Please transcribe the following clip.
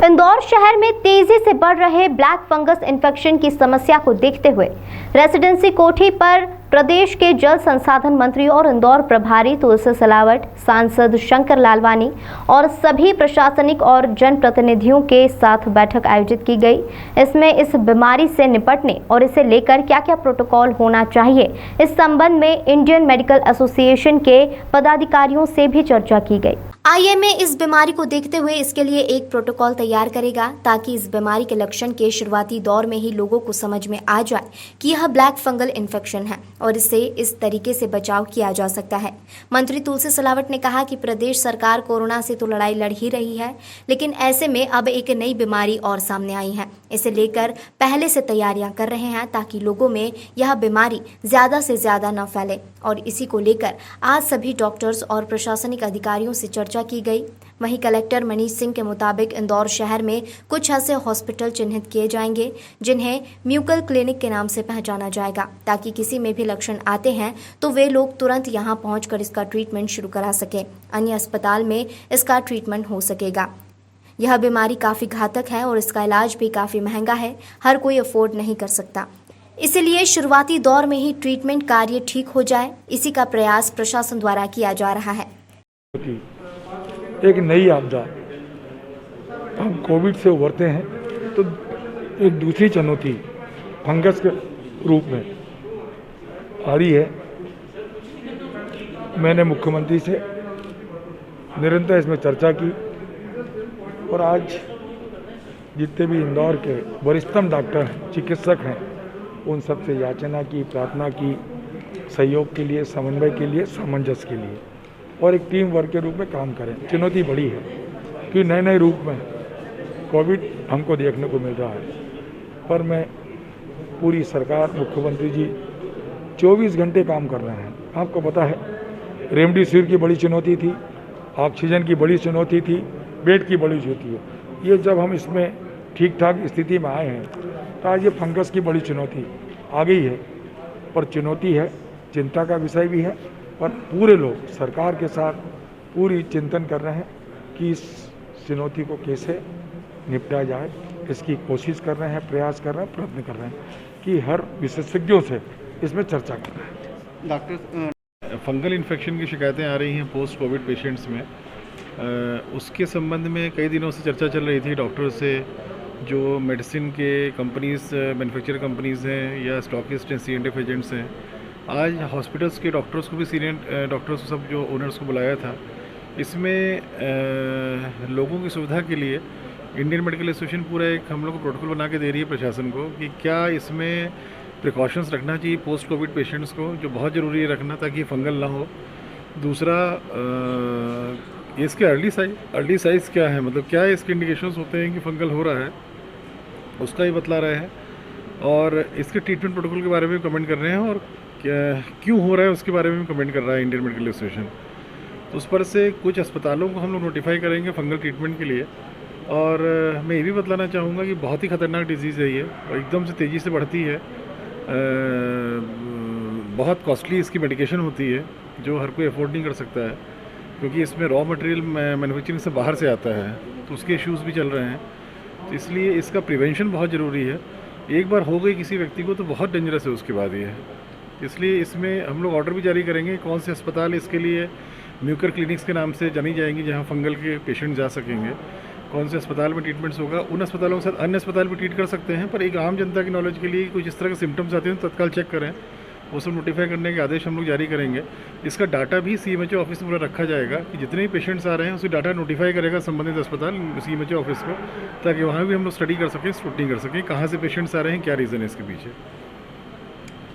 इंदौर शहर में तेजी से बढ़ रहे ब्लैक फंगस इन्फेक्शन की समस्या को देखते हुए रेसिडेंसी कोठी पर प्रदेश के जल संसाधन मंत्री और इंदौर प्रभारी तुलसी सिलावट, सांसद शंकर लालवानी और सभी प्रशासनिक और जनप्रतिनिधियों के साथ बैठक आयोजित की गई। इसमें इस बीमारी से निपटने और इसे लेकर क्या-क्या प्रोटोकॉल होना चाहिए, इस संबंध में इंडियन मेडिकल एसोसिएशन के पदाधिकारियों से भी चर्चा की गई। आईएमए इस बीमारी को देखते हुए इसके लिए एक प्रोटोकॉल तैयार करेगा ताकि इस बीमारी के लक्षण के शुरुआती दौर में ही लोगों को समझ में आ जाए कि यह ब्लैक फंगल इन्फेक्शन है और इससे इस तरीके से बचाव किया जा सकता है। मंत्री तुलसी सिलावट ने कहा कि प्रदेश सरकार कोरोना से तो लड़ाई लड़ ही रही है, लेकिन ऐसे में अब एक नई बीमारी और सामने आई है। इसे लेकर पहले से तैयारियां कर रहे हैं ताकि लोगों में यह बीमारी ज्यादा से ज्यादा न फैले और इसी को लेकर आज सभी डॉक्टर्स और प्रशासनिक अधिकारियों से चर्चा की गई। वहीं कलेक्टर मनीष सिंह के मुताबिक इंदौर शहर में कुछ ऐसे हॉस्पिटल चिन्हित किए जाएंगे जिन्हें म्यूकल क्लिनिक के नाम से पहचाना जाएगा ताकि किसी में भी लक्षण आते हैं तो वे लोग तुरंत यहां पहुंचकर इसका ट्रीटमेंट शुरू करा सके। अन्य अस्पताल में इसका ट्रीटमेंट हो सकेगा। यह बीमारी काफ़ी घातक है और इसका इलाज भी काफ़ी महंगा है, हर कोई अफोर्ड नहीं कर सकता। इसलिए शुरुआती दौर में ही ट्रीटमेंट कार्य ठीक हो जाए, इसी का प्रयास प्रशासन द्वारा किया जा रहा है। एक नई आपदा, हम कोविड से उभरते हैं तो एक दूसरी चुनौती फंगस के रूप में आ रही है। मैंने मुख्यमंत्री से निरंतर इसमें चर्चा की और आज जितने भी इंदौर के वरिष्ठतम डॉक्टर हैं, चिकित्सक हैं, उन सब से याचना की, प्रार्थना की, सहयोग के लिए, समन्वय के लिए, सामंजस्य के लिए और एक टीम वर्क के रूप में काम करें। चुनौती बड़ी है कि नए नए रूप में कोविड हमको देखने को मिल रहा है, पर मैं पूरी सरकार, मुख्यमंत्री जी 24 घंटे काम कर रहे हैं। आपको पता है रेमडेसिविर की बड़ी चुनौती थी, ऑक्सीजन की बड़ी चुनौती थी, बेड की बड़ी चुनौती है। ये जब हम इसमें ठीक ठाक स्थिति में आए हैं तो आज ये फंगस की बड़ी चुनौती आ गई है। पर चुनौती है, चिंता का विषय भी है, पर पूरे लोग सरकार के साथ पूरी चिंतन कर रहे हैं कि इस चुनौती को कैसे निपटा जाए, इसकी कोशिश कर रहे हैं, प्रयास कर रहे हैं, प्रयत्न कर रहे हैं कि हर विशेषज्ञों से इसमें चर्चा कर रहे हैं। डॉक्टर, फंगल इन्फेक्शन की शिकायतें आ रही हैं पोस्ट कोविड पेशेंट्स में, उसके संबंध में कई दिनों से चर्चा चल रही थी डॉक्टर से। जो मेडिसिन के कंपनीज़, मैन्युफैक्चर कंपनीज़ हैं या स्टॉकिस्ट हैं, C&F एजेंट्स हैं, आज हॉस्पिटल्स के डॉक्टर्स को भी, सीनियर डॉक्टर्स को, सब जो ओनर्स को बुलाया था। इसमें लोगों की सुविधा के लिए इंडियन मेडिकल एसोसिएशन पूरा एक हम लोग को प्रोटोकॉल बना के दे रही है प्रशासन को कि क्या इसमें प्रिकॉशंस रखना चाहिए पोस्ट कोविड पेशेंट्स को, जो बहुत ज़रूरी है रखना ताकि फंगल ना हो। दूसरा, इसके अर्ली साइज क्या है, मतलब क्या इसके इंडिकेशंस होते हैं कि फंगल हो रहा है, उसका ही बतला रहे हैं। और इसके ट्रीटमेंट प्रोटोकॉल के बारे में कमेंट कर रहे हैं और क्यों हो रहा है उसके बारे में कमेंट कर रहा है इंडियन मेडिकल एसोसिएशन। तो उस पर से कुछ अस्पतालों को हम लोग नोटिफाई करेंगे फंगल ट्रीटमेंट के लिए। और मैं ये भी बतलाना चाहूँगा कि बहुत ही ख़तरनाक डिजीज़ है ये और एकदम से तेज़ी से बढ़ती है। बहुत कॉस्टली इसकी मेडिकेशन होती है जो हर कोई अफोर्ड नहीं कर सकता है, क्योंकि इसमें रॉ मटेरियल मैन्युफैक्चरिंग से बाहर से आता है, तो उसके इश्यूज़ भी चल रहे हैं। तो इसलिए इसका प्रिवेंशन बहुत ज़रूरी है। एक बार हो गई किसी व्यक्ति को तो बहुत डेंजरस है उसके बाद ये। इसलिए इसमें हम लोग ऑर्डर भी जारी करेंगे कौन से अस्पताल इसके लिए म्यूकर क्लिनिक्स के नाम से जानी जाएंगी जहाँ फंगल के पेशेंट जा सकेंगे, कौन से अस्पताल में ट्रीटमेंट्स होगा। उन अस्पतालों के साथ अन्य अस्पताल भी ट्रीट कर सकते हैं, पर एक आम जनता की नॉलेज के लिए कुछ इस तरह के सिम्टम्स आते हैं तो तत्काल चेक करें, वो सब नोटिफाई करने के आदेश हम लोग जारी करेंगे। इसका डाटा भी CMHO ऑफिस में पूरा रखा जाएगा कि जितने भी पेशेंट्स आ रहे हैं उसकी डाटा नोटिफाई करेगा संबंधित अस्पताल CMHO ऑफिस को, ताकि वहाँ भी हम लोग स्टडी कर सकें, स्क्रूटनी कर सकें कहाँ से पेशेंट्स आ रहे हैं, क्या रीज़न है इसके पीछे।